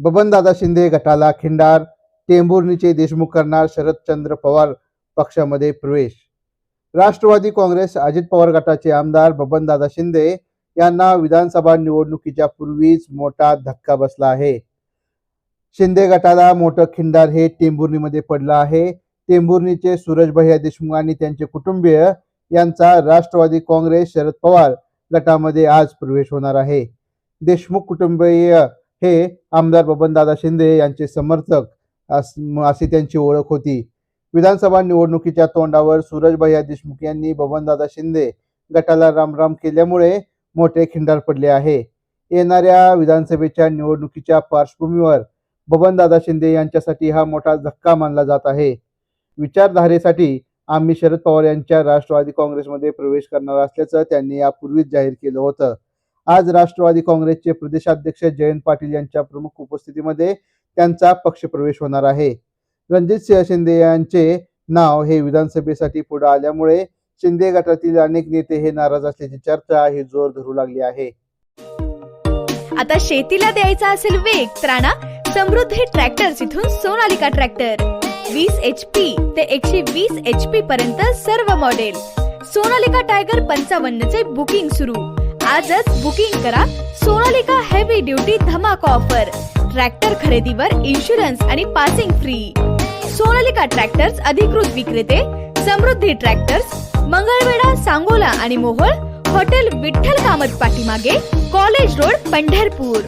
बबनदादा शिंदे गटाला खिंडार, टेंभुर्णीचे देशमुख करणार शरदचंद्र पवार पक्षामध्ये प्रवेश। राष्ट्रवादी काँग्रेस अजित पवार गटाचे आमदार बबनदादा शिंदे यांना विधानसभा निवडणुकीच्या पूर्वीच मोठा धक्का बसला आहे। शिंदे गटाला मोठं खिंडार हे टेंभुर्णीमध्ये पडलं आहे। टेंभुर्णीचे सूरज भैया देशमुख आणि त्यांचे कुटुंबीय यांचा राष्ट्रवादी काँग्रेस शरद पवार गटामध्ये आज प्रवेश होणार आहे। देशमुख कुटुंबीय हे आमदार बबनदादा शिंदे यांचे समर्थक अशी त्यांची ओळख होती। विधानसभा निवडणुकीच्या तोंडावर सूरज भैया देशमुख यांनी बबनदादा शिंदे गटाला रामराम केल्यामुळे मोठे खिंडार पडले आहे। येणाऱ्या विधानसभेच्या निवडणुकीच्या पार्श्वभूमीवर बबनदादा शिंदे यांच्यासाठी हा मोठा धक्का मानला जात आहे। विचारधारेसाठी आम्ही शरद पवार यांच्या राष्ट्रवादी काँग्रेसमध्ये प्रवेश करणार असल्याचं त्यांनी यापूर्वीच जाहीर केलं होतं। आज राष्ट्रवादी काँग्रेसचे प्रदेशाध्यक्ष जयंत पाटील यांच्या प्रमुख उपस्थितीमध्ये त्यांचा पक्षप्रवेश होणार आहे। रणजितसिंह शिंदे यांचे नाव हे विधानसभेसाठी पुढे आल्यामुळे शिंदे गटातील अनेक नेते हे नाराज असल्याची चर्चा ही जोर धरू लागली आहे। आता शेतीला द्यायचा असेल वेग तर आणा समृद्धी ट्रॅक्टर्स इथून सोनालिका ट्रॅक्टर 20 HP ते 120 HP पर्यंत सर्व मॉडेल। सोनालिका टायगर 55 चे बुकिंग सुरू। आजच बुकिंग करा। सोनालिका हेवी ड्युटी धमाका ऑफर। ट्रॅक्टर खरेदीवर इन्शुरन्स आणि पासिंग फ्री। सोनालिका ट्रॅक्टर्स अधिकृत विक्रेते समृद्धी ट्रॅक्टर्स, मंगळवेढा, सांगोला आणि मोहोळ, हॉटेल विठ्ठल कामत पाठीमागे, कॉलेज रोड, पंढरपूर।